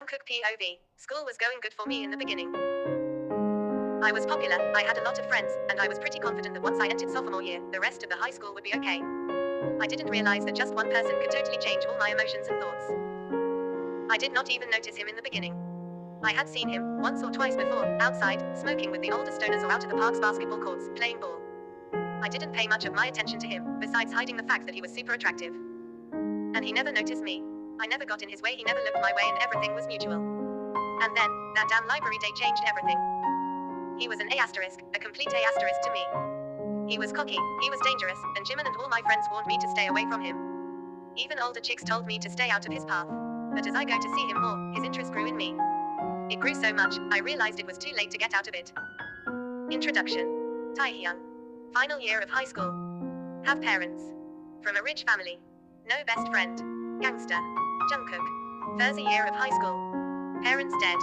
Jungkook POV. School was going good for me in the beginning. I was popular, I had a lot of friends, and I was pretty confident that once I entered sophomore year, the rest of the high school would be okay. I didn't realize that just one person could totally change all my emotions and thoughts. I did not even notice him in the beginning. I had seen him, once or twice before, outside, smoking with the older stoners or out at the park's basketball courts, playing ball. I didn't pay much of my attention to him, besides hiding the fact that he was super attractive. And he never noticed me. I never got in his way, he never looked my way, and everything was mutual. And then, that damn library day changed everything. He was an A*, a complete A* to me. He was cocky, he was dangerous, and Jimin and all my friends warned me to stay away from him. Even older chicks told me to stay out of his path. But as I go to see him more, his interest grew in me. It grew so much, I realized it was too late to get out of it. Introduction. Taehyung. Final year of high school. Have parents. From a rich family. No best friend. Gangster. Jungkook. First year of high school. Parents dead.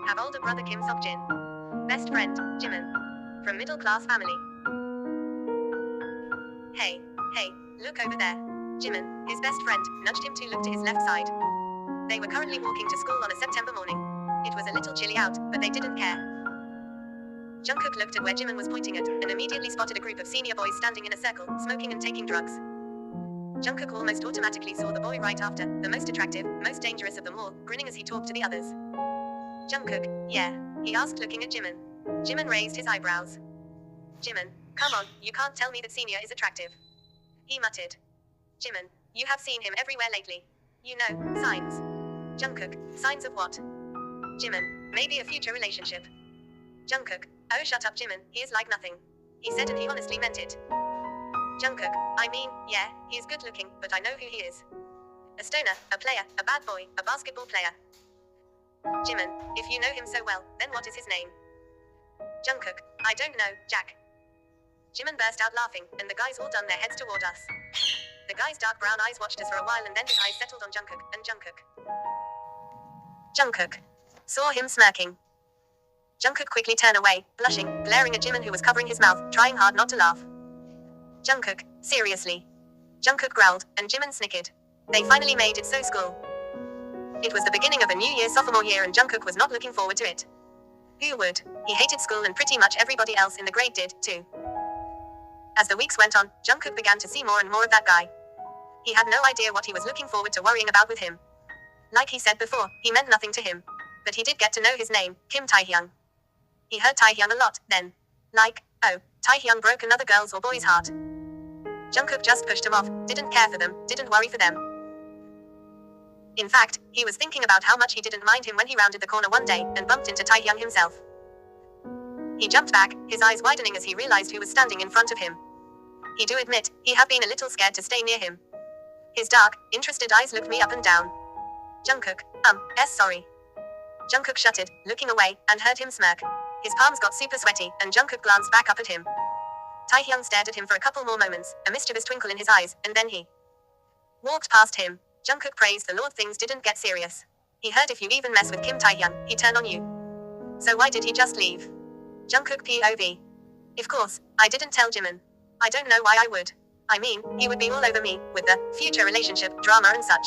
Have older brother Kim Seokjin. Best friend, Jimin. From middle class family. Hey, look over there. Jimin, his best friend, nudged him to look to his left side. They were currently walking to school on a September morning. It was a little chilly out, but they didn't care. Jungkook looked at where Jimin was pointing at, and immediately spotted a group of senior boys standing in a circle, smoking and taking drugs. Jungkook almost automatically saw the boy right after, the most attractive, most dangerous of them all, grinning as he talked to the others. Jungkook, yeah, he asked, looking at Jimin. Jimin raised his eyebrows. Jimin, come on, you can't tell me that senior is attractive. He muttered. Jimin, you have seen him everywhere lately. You know, signs. Jungkook, signs of what? Jimin, maybe a future relationship. Jungkook, oh shut up Jimin, he is like nothing. He said, and he honestly meant it. Jungkook, I mean, yeah, he is good looking, but I know who he is. A stoner, a player, a bad boy, a basketball player. Jimin, if you know him so well, then what is his name? Jungkook, I don't know, Jack. Jimin burst out laughing, and the guys all turned their heads toward us. The guy's dark brown eyes watched us for a while, and then his eyes settled on Jungkook, and Jungkook saw him smirking. Jungkook quickly turned away, blushing, glaring at Jimin, who was covering his mouth, trying hard not to laugh. Jungkook, seriously? Jungkook growled, and Jimin snickered. They finally made it so school. It was the beginning of a new year, sophomore year, and Jungkook was not looking forward to it. Who would? He hated school, and pretty much everybody else in the grade did, too. As the weeks went on, Jungkook began to see more and more of that guy. He had no idea what he was looking forward to worrying about with him. Like he said before, he meant nothing to him. But he did get to know his name, Kim Taehyung. He heard Taehyung a lot, then. Like, oh, Taehyung broke another girl's or boy's heart. Jungkook just pushed him off, didn't care for them, didn't worry for them. In fact, he was thinking about how much he didn't mind him when he rounded the corner one day, and bumped into Taehyung himself. He jumped back, his eyes widening as he realized who was standing in front of him. He do admit, he had been a little scared to stay near him. His dark, interested eyes looked me up and down. Jungkook, sorry. Jungkook shuddered, looking away, and heard him smirk. His palms got super sweaty, and Jungkook glanced back up at him. Taehyung stared at him for a couple more moments, a mischievous twinkle in his eyes, and then he walked past him. Jungkook praised the Lord things didn't get serious. He heard if you even mess with Kim Taehyung, he turn on you. So why did he just leave? Jungkook POV. Of course, I didn't tell Jimin. I don't know why I would. I mean, he would be all over me, with the future relationship, drama and such.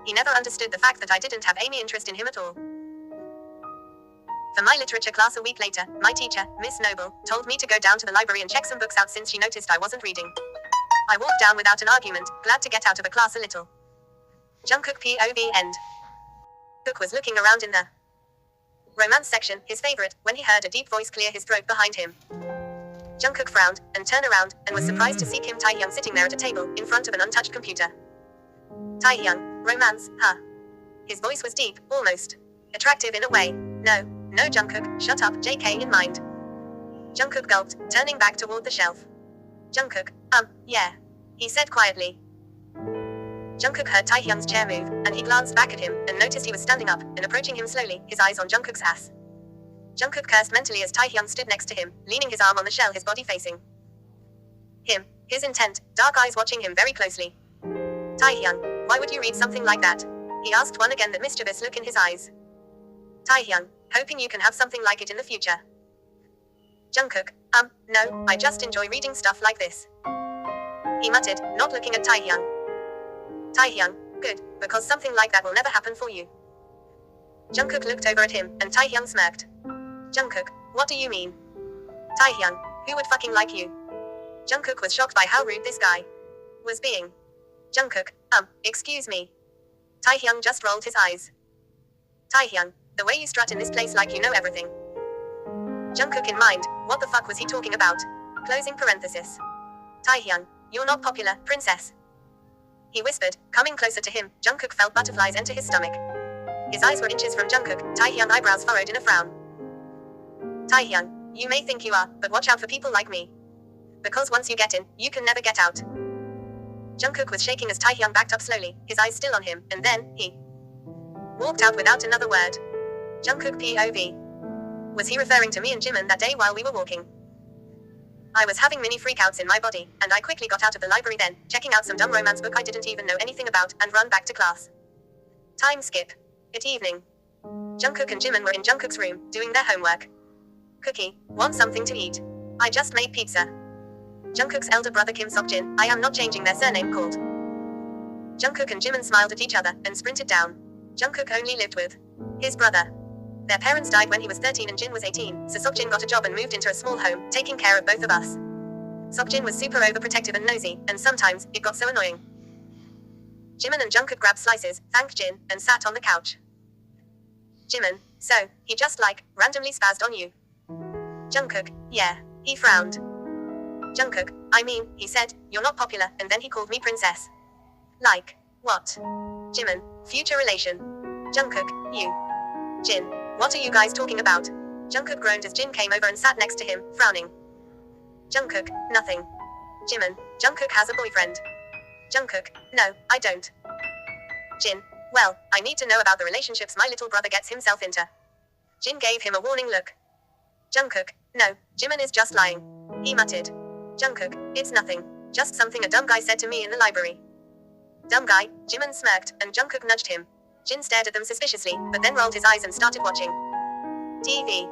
He never understood the fact that I didn't have any interest in him at all. For my literature class a week later, my teacher, Miss Noble, told me to go down to the library and check some books out since she noticed I wasn't reading. I walked down without an argument, glad to get out of the class a little. Jungkook POV end. Kook was looking around in the romance section, his favorite, when he heard a deep voice clear his throat behind him. Jungkook frowned, and turned around, and was surprised to see Kim Taehyung sitting there at a table, in front of an untouched computer. Taehyung, romance, huh? His voice was deep, almost attractive in a way. No Jungkook, shut up, JK in mind. Jungkook gulped, turning back toward the shelf. Jungkook, yeah. He said quietly. Jungkook heard Taehyung's chair move, and he glanced back at him, and noticed he was standing up, and approaching him slowly, his eyes on Jungkook's ass. Jungkook cursed mentally as Taehyung stood next to him, leaning his arm on the shell, his body facing him. His intent, dark eyes watching him very closely. Taehyung, why would you read something like that? He asked, one again, that mischievous look in his eyes. Taehyung, hoping you can have something like it in the future. Jungkook, no, I just enjoy reading stuff like this. He muttered, not looking at Taehyung. Taehyung, good, because something like that will never happen for you. Jungkook looked over at him, and Taehyung smirked. Jungkook, what do you mean? Taehyung, who would fucking like you? Jungkook was shocked by how rude this guy was being. Jungkook, excuse me. Taehyung just rolled his eyes. Taehyung, the way you strut in this place like you know everything. Jungkook in mind, what the fuck was he talking about? Closing parenthesis. Taehyung, you're not popular, princess. He whispered, coming closer to him. Jungkook felt butterflies enter his stomach. His eyes were inches from Jungkook. Taehyung eyebrows furrowed in a frown. Taehyung, you may think you are, but watch out for people like me. Because once you get in, you can never get out. Jungkook was shaking as Taehyung backed up slowly, his eyes still on him, and then, he walked out without another word. Jungkook POV. Was he referring to me and Jimin that day while we were walking? I was having mini freakouts in my body, and I quickly got out of the library then, checking out some dumb romance book I didn't even know anything about, and run back to class. Time skip. At evening. Jungkook and Jimin were in Jungkook's room, doing their homework. Cookie, want something to eat? I just made pizza. Jungkook's elder brother Kim Seokjin, I am not changing their surname, called. Jungkook and Jimin smiled at each other, and sprinted down. Jungkook only lived with his brother. Their parents died when he was 13 and Jin was 18, so Seokjin got a job and moved into a small home, taking care of both of us. Seokjin was super overprotective and nosy, and sometimes, it got so annoying. Jimin and Jungkook grabbed slices, thanked Jin, and sat on the couch. Jimin, so, he just randomly spazzed on you. Jungkook, yeah, he frowned. Jungkook, I mean, he said, you're not popular, and then he called me princess. Like, what? Jimin, future relation. Jungkook, you. Jin, what are you guys talking about? Jungkook groaned as Jin came over and sat next to him, frowning. Jungkook, nothing. Jimin, Jungkook has a boyfriend. Jungkook, no, I don't. Jin, well, I need to know about the relationships my little brother gets himself into. Jin gave him a warning look. Jungkook, no, Jimin is just lying. He muttered. Jungkook, it's nothing. Just something a dumb guy said to me in the library. Dumb guy, Jimin smirked, and Jungkook nudged him. Jin stared at them suspiciously, but then rolled his eyes and started watching TV.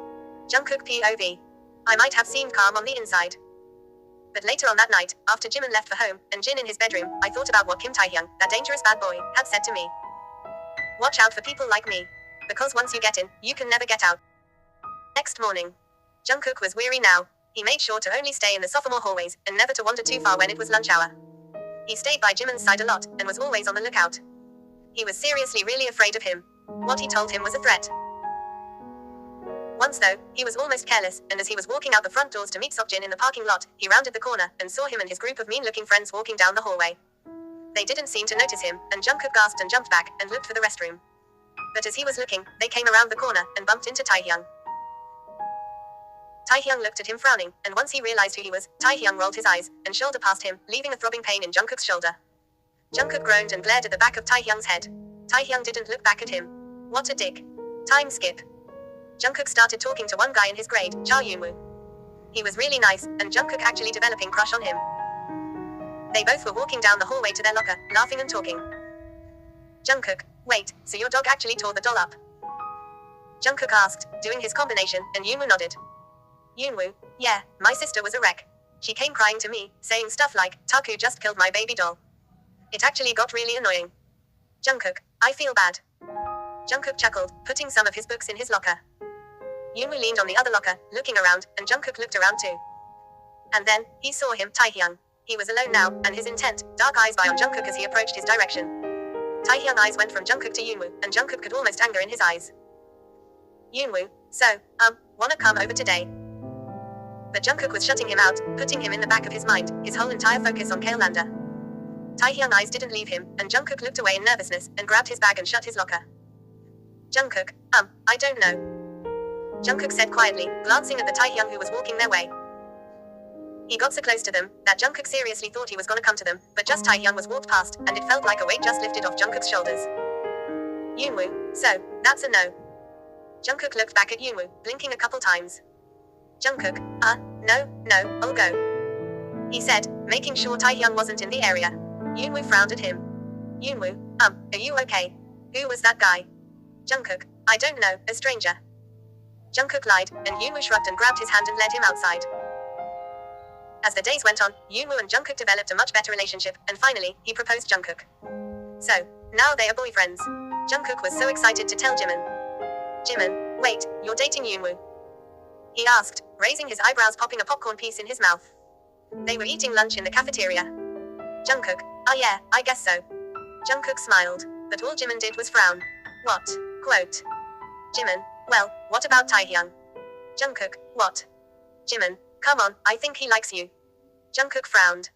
Jungkook POV. I might have seemed calm on the inside. But later on that night, after Jimin left for home, and Jin in his bedroom, I thought about what Kim Taehyung, that dangerous bad boy, had said to me. Watch out for people like me. Because once you get in, you can never get out. Next morning. Jungkook was weary now. He made sure to only stay in the sophomore hallways, and never to wander too far when it was lunch hour. He stayed by Jimin's side a lot, and was always on the lookout. He was seriously really afraid of him. What he told him was a threat. Once though, he was almost careless, and as he was walking out the front doors to meet Seokjin in the parking lot, he rounded the corner, and saw him and his group of mean-looking friends walking down the hallway. They didn't seem to notice him, and Jungkook gasped and jumped back, and looked for the restroom. But as he was looking, they came around the corner, and bumped into Taehyung. Taehyung looked at him frowning, and once he realized who he was, Taehyung rolled his eyes, and shoulder past him, leaving a throbbing pain in Jungkook's shoulder. Jungkook groaned and glared at the back of Taehyung's head. Taehyung didn't look back at him. What a dick. Time skip. Jungkook started talking to one guy in his grade, Cha Yoonwoo. He was really nice, and Jungkook actually developing crush on him. They both were walking down the hallway to their locker, laughing and talking. Jungkook, wait, so your dog actually tore the doll up? Jungkook asked, doing his combination, and Yoonwoo nodded. Yoonwoo, yeah, my sister was a wreck. She came crying to me, saying stuff like, Taekook just killed my baby doll. It actually got really annoying. Jungkook, I feel bad. Jungkook chuckled, putting some of his books in his locker. Yoonwoo leaned on the other locker, looking around, and Jungkook looked around too. And then, he saw him, Taehyung. He was alone now, and his intent, dark eyes by on Jungkook as he approached his direction. Taehyung's eyes went from Jungkook to Yoonwoo, and Jungkook could almost anger in his eyes. Yoonwoo, so, wanna come over today? But Jungkook was shutting him out, putting him in the back of his mind, his whole entire focus on Kaelanda. Taehyung's eyes didn't leave him, and Jungkook looked away in nervousness, and grabbed his bag and shut his locker. Jungkook, I don't know. Jungkook said quietly, glancing at the Taehyung who was walking their way. He got so close to them, that Jungkook seriously thought he was gonna come to them, but just Taehyung was walked past, and it felt like a weight just lifted off Jungkook's shoulders. Yoonwoo, so, that's a no. Jungkook looked back at Yoonwoo, blinking a couple times. Jungkook, no, I'll go. He said, making sure Taehyung wasn't in the area. Yoonwoo frowned at him. Yoonwoo, are you okay? Who was that guy? Jungkook, I don't know, a stranger. Jungkook lied, and Yoonwoo shrugged and grabbed his hand and led him outside. As the days went on, Yoonwoo and Jungkook developed a much better relationship, and finally, he proposed Jungkook. So, now they are boyfriends. Jungkook was so excited to tell Jimin. Jimin, wait, you're dating Yoonwoo? He asked, raising his eyebrows, popping a popcorn piece in his mouth. They were eating lunch in the cafeteria. Jungkook, yeah, I guess so. Jungkook smiled, but all Jimin did was frown. What? Quote. Jimin, well, what about Taehyung? Jungkook, what? Jimin, come on, I think he likes you. Jungkook frowned.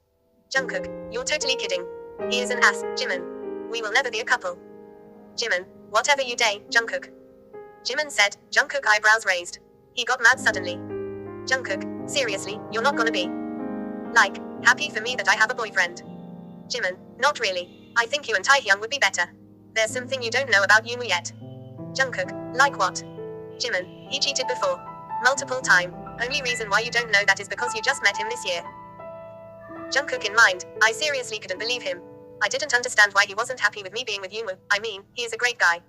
Jungkook, you're totally kidding. He is an ass, Jimin. We will never be a couple. Jimin, whatever you day, Jungkook. Jimin said, Jungkook eyebrows raised. He got mad suddenly. Jungkook, seriously, you're not gonna be like, happy for me that I have a boyfriend? Jimin, not really. I think you and Taehyung would be better. There's something you don't know about Yoonwoo yet. Jungkook, like what? Jimin, he cheated before. Multiple time. Only reason why you don't know that is because you just met him this year. Jungkook in mind, I seriously couldn't believe him. I didn't understand why he wasn't happy with me being with Yoonwoo. I mean, he is a great guy.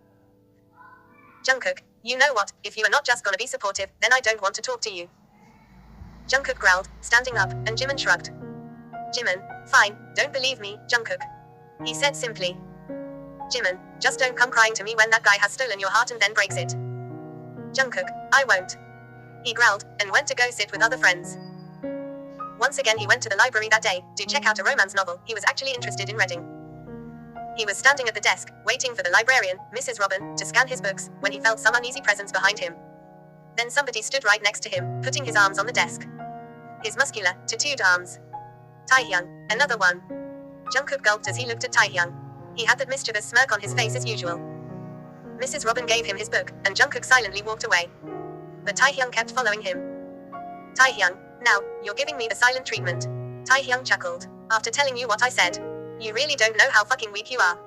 Jungkook, you know what, if you are not just gonna be supportive, then I don't want to talk to you. Jungkook growled, standing up, and Jimin shrugged. Jimin, fine, don't believe me, Jungkook. He said simply. Jimin, just don't come crying to me when that guy has stolen your heart and then breaks it. Jungkook, I won't. He growled, and went to go sit with other friends. Once again he went to the library that day, to check out a romance novel he was actually interested in reading. He was standing at the desk, waiting for the librarian, Mrs. Robin, to scan his books, when he felt some uneasy presence behind him. Then somebody stood right next to him, putting his arms on the desk. His muscular, tattooed arms. Taehyung, another one. Jungkook gulped as he looked at Taehyung. He had that mischievous smirk on his face as usual. Mrs. Robin gave him his book, and Jungkook silently walked away. But Taehyung kept following him. Taehyung, now, you're giving me the silent treatment. Taehyung chuckled. After telling you what I said. You really don't know how fucking weak you are.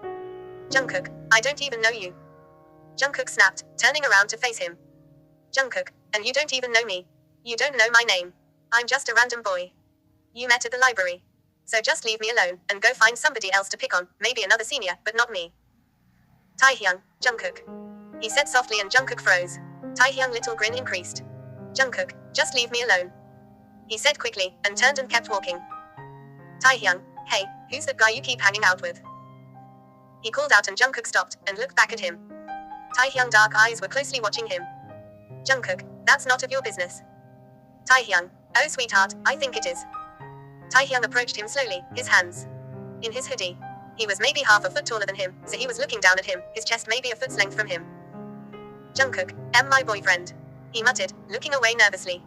Jungkook, I don't even know you. Jungkook snapped, turning around to face him. Jungkook, and you don't even know me. You don't know my name. I'm just a random boy. You met at the library. So just leave me alone, and go find somebody else to pick on, maybe another senior, but not me. Taehyung, Jungkook. He said softly and Jungkook froze. Taehyung's little grin increased. Jungkook, just leave me alone. He said quickly, and turned and kept walking. Taehyung, hey, who's that guy you keep hanging out with? He called out and Jungkook stopped, and looked back at him. Taehyung's dark eyes were closely watching him. Jungkook, that's not of your business. Taehyung, oh sweetheart, I think it is. Taehyung approached him slowly, his hands in his hoodie. He was maybe half a foot taller than him, so he was looking down at him, his chest maybe a foot's length from him. Jungkook, my boyfriend. He muttered, looking away nervously.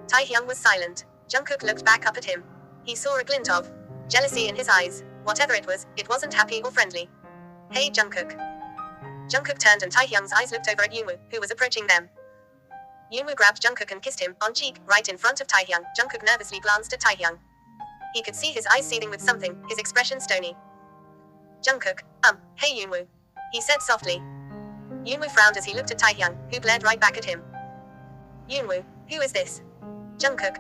Taehyung was silent. Jungkook looked back up at him. He saw a glint of jealousy in his eyes. Whatever it was, it wasn't happy or friendly. Hey Jungkook. Jungkook turned and Taehyung's eyes looked over at Yoonwoo, who was approaching them. Yoonwoo grabbed Jungkook and kissed him on cheek, right in front of Taehyung. Jungkook nervously glanced at Taehyung. He could see his eyes seething with something, his expression stony. Jungkook, hey Yoonwoo. He said softly. Yoonwoo frowned as he looked at Taehyung, who glared right back at him. Yoonwoo, who is this? Jungkook,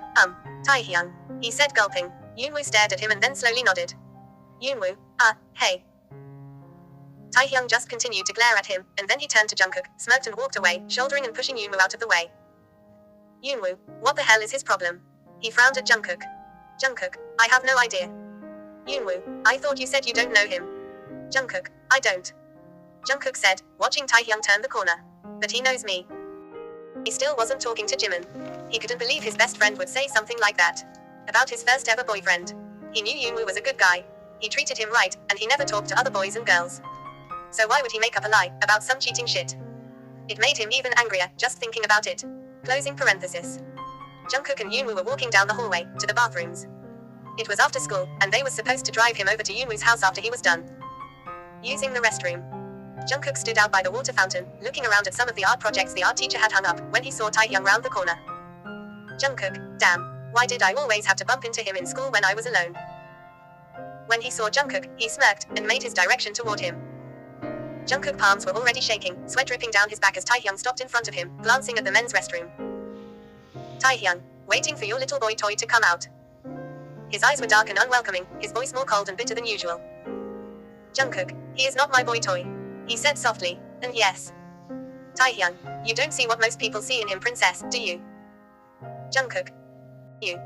Taehyung. He said gulping. Yoonwoo stared at him and then slowly nodded. Yoonwoo, hey. Taehyung just continued to glare at him, and then he turned to Jungkook, smirked and walked away, shouldering and pushing Yoonwoo out of the way. Yoonwoo, what the hell is his problem? He frowned at Jungkook. Jungkook, I have no idea. Yoonwoo, I thought you said you don't know him. Jungkook, I don't. Jungkook said, watching Taehyung turn the corner. But he knows me. He still wasn't talking to Jimin. He couldn't believe his best friend would say something like that. About his first ever boyfriend. He knew Yoonwoo was a good guy. He treated him right, and he never talked to other boys and girls. So why would he make up a lie about some cheating shit? It made him even angrier, just thinking about it. Closing parenthesis. Jungkook and Yoonwoo were walking down the hallway, to the bathrooms. It was after school, and they were supposed to drive him over to Yoonwoo's house after he was done using the restroom. Jungkook stood out by the water fountain, looking around at some of the art projects the art teacher had hung up, when he saw Taehyung round the corner. Jungkook, damn, why did I always have to bump into him in school when I was alone? When he saw Jungkook, he smirked, and made his direction toward him. Jungkook's palms were already shaking, sweat dripping down his back as Taehyung stopped in front of him, glancing at the men's restroom. Taehyung, waiting for your little boy toy to come out. His eyes were dark and unwelcoming, his voice more cold and bitter than usual. Jungkook, he is not my boy toy. He said softly, and yes. Taehyung, you don't see what most people see in him, princess, do you? Jungkook. You.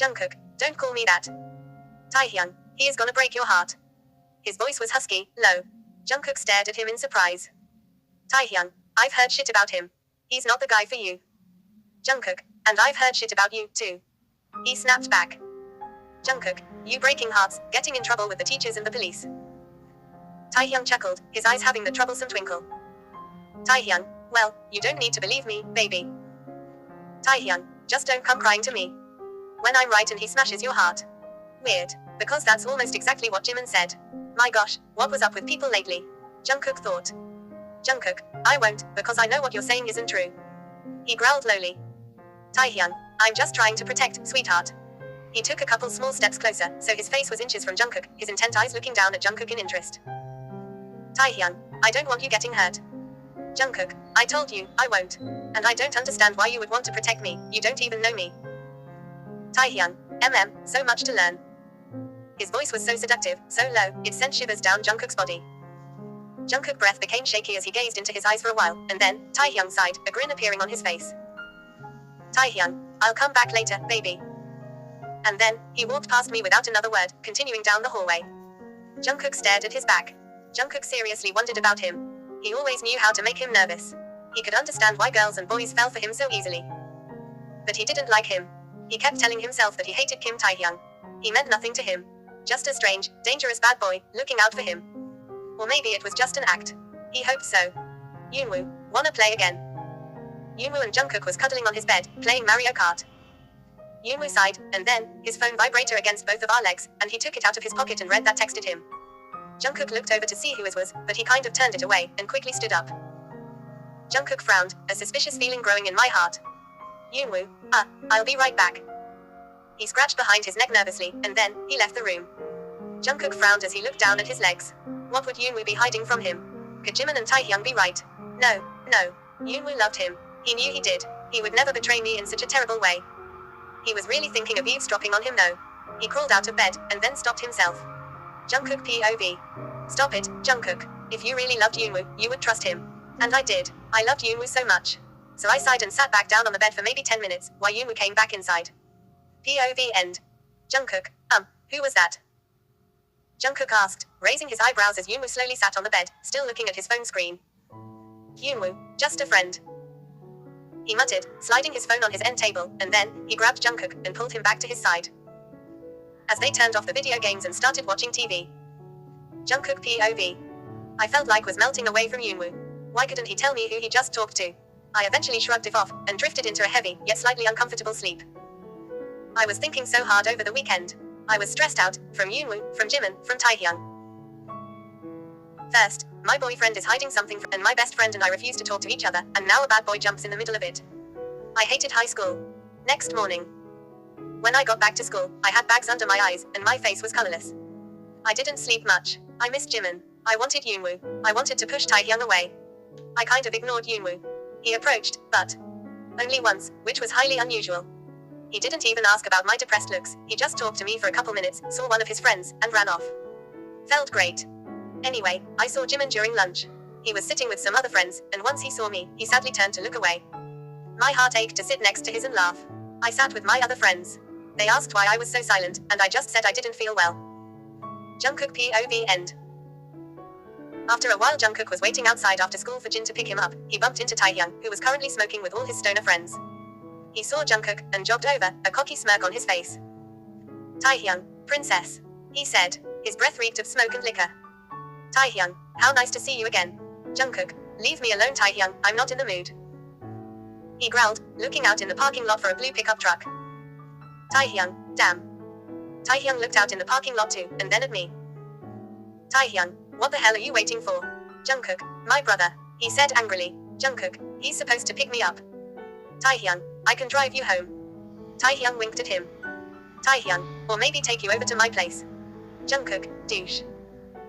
Jungkook, don't call me that. Taehyung, he is gonna break your heart. His voice was husky, low. Jungkook stared at him in surprise. Taehyung, I've heard shit about him. He's not the guy for you. Jungkook, and I've heard shit about you, too. He snapped back. Jungkook, you breaking hearts, getting in trouble with the teachers and the police. Taehyung chuckled, his eyes having the troublesome twinkle. Taehyung, well, you don't need to believe me, baby. Taehyung, just don't come crying to me. When I'm right and he smashes your heart. Weird, because that's almost exactly what Jimin said. My gosh, what was up with people lately? Jungkook thought. Jungkook, I won't, because I know what you're saying isn't true. He growled lowly. Taehyung, I'm just trying to protect, sweetheart. He took a couple small steps closer, so his face was inches from Jungkook, his intent eyes looking down at Jungkook in interest. Taehyung, I don't want you getting hurt. Jungkook, I told you, I won't. And I don't understand why you would want to protect me, you don't even know me. Taehyung, so much to learn. His voice was so seductive, so low, it sent shivers down Jungkook's body. Jungkook's breath became shaky as he gazed into his eyes for a while, and then, Taehyung sighed, a grin appearing on his face. Taehyung, I'll come back later, baby. And then, he walked past me without another word, continuing down the hallway. Jungkook stared at his back. Jungkook seriously wondered about him. He always knew how to make him nervous. He could understand why girls and boys fell for him so easily. But he didn't like him. He kept telling himself that he hated Kim Taehyung. He meant nothing to him. Just a strange, dangerous bad boy, looking out for him. Or maybe it was just an act. He hoped so. Yoonwoo, wanna play again? Yoonwoo and Jungkook was cuddling on his bed, playing Mario Kart. Yoonwoo sighed, and then, his phone vibrated against both of our legs, and he took it out of his pocket and read that texted him. Jungkook looked over to see who it was, but he kind of turned it away, and quickly stood up. Jungkook frowned, a suspicious feeling growing in my heart. Yoonwoo, I'll be right back. He scratched behind his neck nervously, and then, he left the room. Jungkook frowned as he looked down at his legs. What would Yoonwoo be hiding from him? Could Jimin and Taehyung be right? No. Yoonwoo loved him. He knew he did. He would never betray me in such a terrible way. He was really thinking of eavesdropping on him though. He crawled out of bed, and then stopped himself. Jungkook POV. Stop it, Jungkook. If you really loved Yoonwoo, you would trust him. And I did. I loved Yoonwoo so much. So I sighed and sat back down on the bed for maybe 10 minutes, while Yoonwoo came back inside. POV end. Jungkook, who was that? Jungkook asked, raising his eyebrows as Yoonwoo slowly sat on the bed, still looking at his phone screen. Yoonwoo, just a friend. He muttered, sliding his phone on his end table, and then, he grabbed Jungkook, and pulled him back to his side. As they turned off the video games and started watching TV. Jungkook POV. I felt like was melting away from Yoonwoo. Why couldn't he tell me who he just talked to? I eventually shrugged it off, and drifted into a heavy, yet slightly uncomfortable sleep. I was thinking so hard over the weekend. I was stressed out, from Yoonwoo, from Jimin, from Taehyung. First, my boyfriend is hiding something and my best friend and I refuse to talk to each other, and now a bad boy jumps in the middle of it. I hated high school. Next morning. When I got back to school, I had bags under my eyes, and my face was colorless. I didn't sleep much. I missed Jimin. I wanted Yoonwoo. I wanted to push Taehyung away. I kind of ignored Yoonwoo. He approached, but only once, which was highly unusual. He didn't even ask about my depressed looks, he just talked to me for a couple minutes, saw one of his friends, and ran off. Felt great. Anyway, I saw Jimin during lunch. He was sitting with some other friends, and once he saw me, he sadly turned to look away. My heart ached to sit next to his and laugh. I sat with my other friends. They asked why I was so silent, and I just said I didn't feel well. Jungkook POV end. After a while Jungkook was waiting outside after school for Jin to pick him up, he bumped into Taehyung, who was currently smoking with all his stoner friends. He saw Jungkook, and jogged over, a cocky smirk on his face. Taehyung, princess. He said. His breath reeked of smoke and liquor. Taehyung, how nice to see you again. Jungkook, leave me alone Taehyung, I'm not in the mood. He growled, looking out in the parking lot for a blue pickup truck. Taehyung, damn. Taehyung looked out in the parking lot too, and then at me. Taehyung, what the hell are you waiting for? Jungkook, my brother. He said angrily. Jungkook, he's supposed to pick me up. Taehyung, I can drive you home. Taehyung winked at him. Taehyung, or maybe take you over to my place. Jungkook, douche.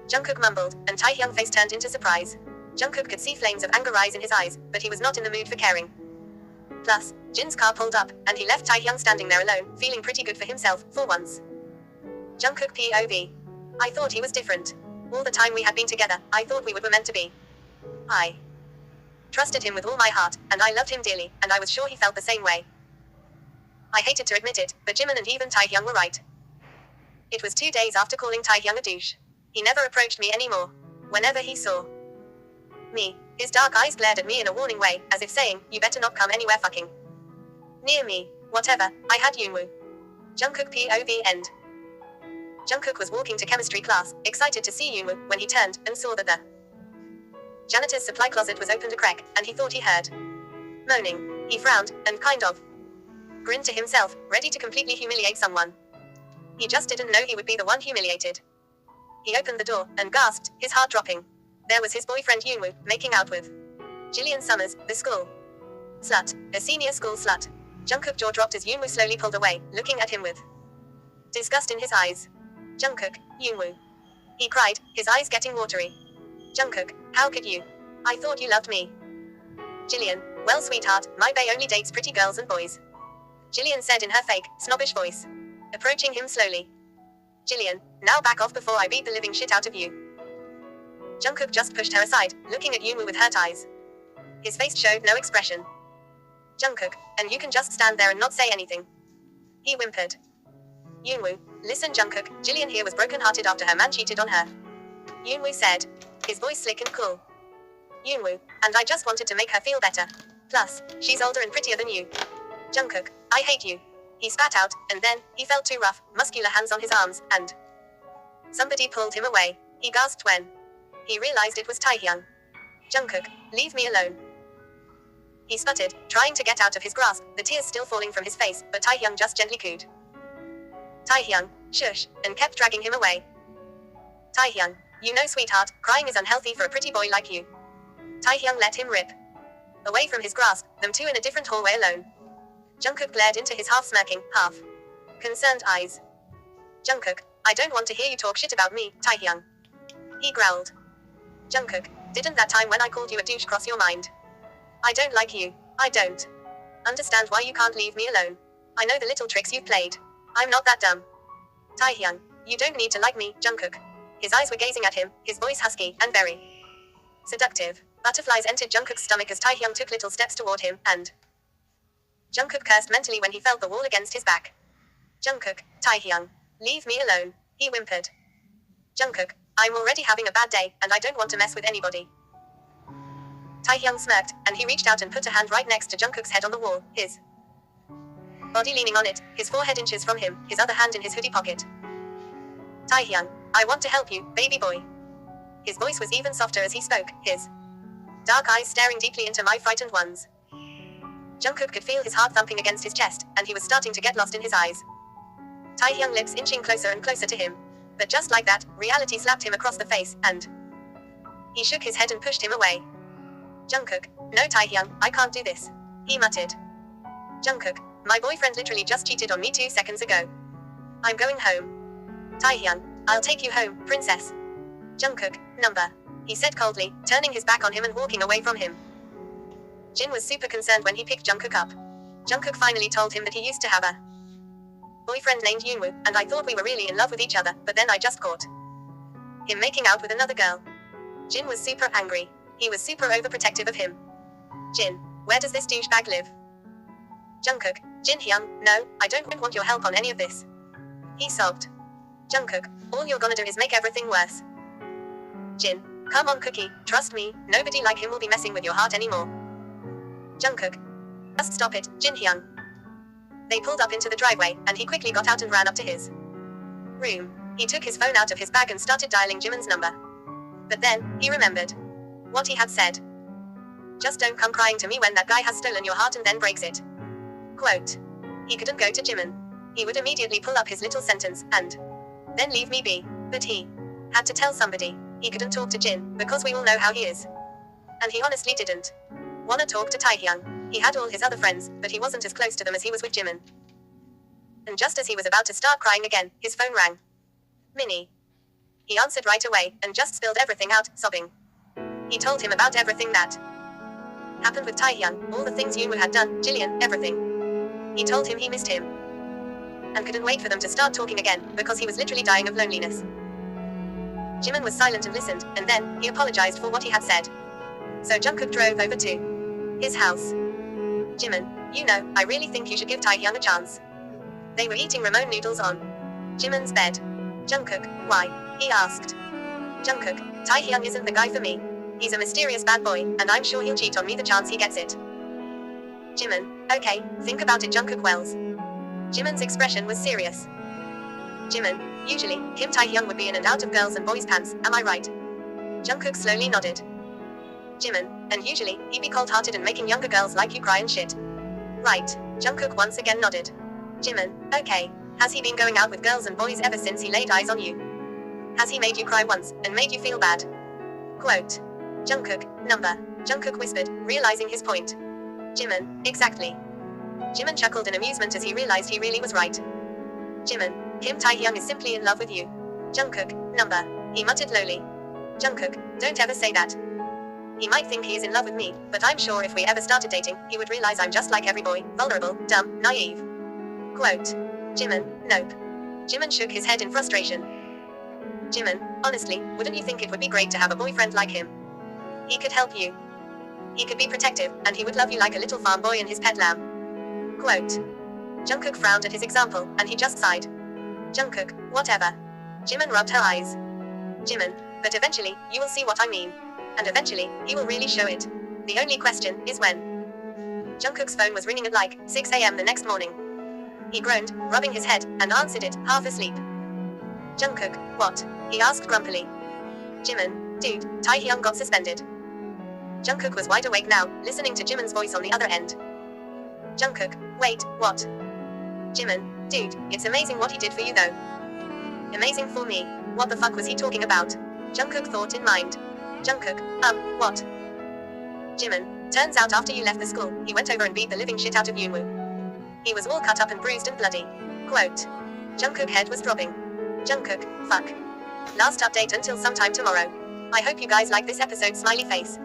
Jungkook mumbled, and Taehyung's face turned into surprise. Jungkook could see flames of anger rise in his eyes, but he was not in the mood for caring. Plus, Jin's car pulled up, and he left Taehyung standing there alone, feeling pretty good for himself, for once. Jungkook POV. I thought he was different. All the time we had been together, I thought we were meant to be. I trusted him with all my heart, and I loved him dearly, and I was sure he felt the same way. I hated to admit it, but Jimin and even Taehyung were right. It was 2 days after calling Taehyung a douche. He never approached me anymore. Whenever he saw me, His dark eyes glared at me in a warning way, as if saying, you better not come anywhere fucking near me. Whatever, I had Yoonwoo. Jungkook POV end. Jungkook was walking to chemistry class, excited to see Yoonwoo, when he turned and saw that the janitor's supply closet was opened a crack, and he thought he heard moaning. He frowned, and kind of grinned to himself, ready to completely humiliate someone. He just didn't know he would be the one humiliated. He opened the door, and gasped, his heart dropping. There was his boyfriend Yoonwoo, making out with Jillian Summers, the school slut, a senior school slut. Jungkook jaw dropped as Yoonwoo slowly pulled away, looking at him with disgust in his eyes. Jungkook, Yoonwoo. He cried, his eyes getting watery. Jungkook, how could you? I thought you loved me. Jillian, well sweetheart, my bae only dates pretty girls and boys. Jillian said in her fake, snobbish voice. Approaching him slowly. Jillian, now back off before I beat the living shit out of you. Jungkook just pushed her aside, looking at Yoonwoo with hurt eyes. His face showed no expression. Jungkook, and you can just stand there and not say anything. He whimpered. Yoonwoo, listen Jungkook, Jillian here was broken-hearted after her man cheated on her. Yoonwoo said, his voice slick and cool. Yoonwoo, and I just wanted to make her feel better. Plus, she's older and prettier than you. Jungkook, I hate you. He spat out, and then, he felt two rough, muscular hands on his arms, and somebody pulled him away. He gasped when he realized it was Taehyung. Jungkook, leave me alone. He sputtered, trying to get out of his grasp, the tears still falling from his face, but Taehyung just gently cooed. Taehyung, shush, and kept dragging him away. Taehyung, you know sweetheart, crying is unhealthy for a pretty boy like you. Taehyung let him rip away from his grasp, them two in a different hallway alone. Jungkook glared into his half-smirking, half-concerned eyes. Jungkook, I don't want to hear you talk shit about me, Taehyung. He growled. Jungkook, didn't that time when I called you a douche cross your mind? I don't like you. I don't understand why you can't leave me alone. I know the little tricks you've played. I'm not that dumb. Taehyung, you don't need to like me, Jungkook. His eyes were gazing at him, his voice husky and very seductive. Butterflies entered Jungkook's stomach as Taehyung took little steps toward him, and Jungkook cursed mentally when he felt the wall against his back. Jungkook, Taehyung, leave me alone, he whimpered. Jungkook, I'm already having a bad day, and I don't want to mess with anybody. Taehyung smirked, and he reached out and put a hand right next to Jungkook's head on the wall, his body leaning on it, his forehead inches from him, his other hand in his hoodie pocket. Taehyung, I want to help you, baby boy. His voice was even softer as he spoke, his dark eyes staring deeply into my frightened ones. Jungkook could feel his heart thumping against his chest, and he was starting to get lost in his eyes. Taehyung lips inching closer and closer to him. But just like that, reality slapped him across the face, and he shook his head and pushed him away. Jungkook, no Taehyung, I can't do this. He muttered. Jungkook, my boyfriend literally just cheated on me 2 seconds ago. I'm going home. Taehyung, I'll take you home, princess. Jungkook, number. He said coldly, turning his back on him and walking away from him. Jin was super concerned when he picked Jungkook up. Jungkook finally told him that he used to have a boyfriend named Yoonwoo, and I thought we were really in love with each other, but then I just caught him making out with another girl. Jin was super angry. He was super overprotective of him. Jin, where does this douchebag live? Jungkook, Jin Hyung, no, I don't want your help on any of this. He sobbed. Jungkook, all you're gonna do is make everything worse. Jin, come on Cookie, trust me, nobody like him will be messing with your heart anymore. Jungkook, just stop it, Jin Hyung. They pulled up into the driveway, and he quickly got out and ran up to his room. He took his phone out of his bag and started dialing Jimin's number. But then, he remembered what he had said. Just don't come crying to me when that guy has stolen your heart and then breaks it. Quote. He couldn't go to Jimin. He would immediately pull up his little sentence, and then leave me be. But he had to tell somebody. He couldn't talk to Jin, because we all know how he is. And he honestly didn't wanna talk to Taehyung. He had all his other friends, but he wasn't as close to them as he was with Jimin. And just as he was about to start crying again, his phone rang. Minnie. He answered right away, and just spilled everything out, sobbing. He told him about everything that happened with Taehyung, all the things Yoonwoo had done, Jillian, everything. He told him he missed him, and couldn't wait for them to start talking again, because he was literally dying of loneliness. Jimin was silent and listened, and then, he apologized for what he had said. So Jungkook drove over to his house. Jimin, you know, I really think you should give Taehyung a chance. They were eating ramen noodles on Jimin's bed. Jungkook, why? He asked. Jungkook, Taehyung isn't the guy for me. He's a mysterious bad boy, and I'm sure he'll cheat on me the chance he gets it. Jimin, okay, think about it. Jungkook wells. Jimin's expression was serious. Jimin, usually, Kim Taehyung would be in and out of girls' and boys' pants, am I right? Jungkook slowly nodded. Jimin, and usually, he'd be cold-hearted and making younger girls like you cry and shit. Right. Jungkook once again nodded. Jimin, okay. Has he been going out with girls and boys ever since he laid eyes on you? Has he made you cry once, and made you feel bad? Quote. Jungkook, number. Jungkook whispered, realizing his point. Jimin, exactly. Jimin chuckled in amusement as he realized he really was right. Jimin, Kim Taehyung is simply in love with you. Jungkook, number. He muttered lowly. Jungkook, don't ever say that. He might think he is in love with me, but I'm sure if we ever started dating, he would realize I'm just like every boy, vulnerable, dumb, naive. Quote. Jimin, nope. Jimin shook his head in frustration. Jimin, honestly, wouldn't you think it would be great to have a boyfriend like him? He could help you. He could be protective, and he would love you like a little farm boy and his pet lamb. Quote. Jungkook frowned at his example, and he just sighed. Jungkook, whatever. Jimin rubbed her eyes. Jimin, but eventually, you will see what I mean. And eventually, he will really show it. The only question is when. Jungkook's phone was ringing at like 6 a.m. the next morning. He groaned, rubbing his head, and answered it, half asleep. Jungkook, what? He asked grumpily. Jimin, dude, Taehyung got suspended. Jungkook was wide awake now, listening to Jimin's voice on the other end. Jungkook, wait, what? Jimin, dude, it's amazing what he did for you though. Amazing for me. What the fuck was he talking about? Jungkook thought in mind. Jungkook, what? Jimin, turns out after you left the school, he went over and beat the living shit out of Yoonwoo. He was all cut up and bruised and bloody. Quote. Jungkook head was throbbing. Jungkook, fuck. Last update until sometime tomorrow. I hope you guys like this episode, smiley face.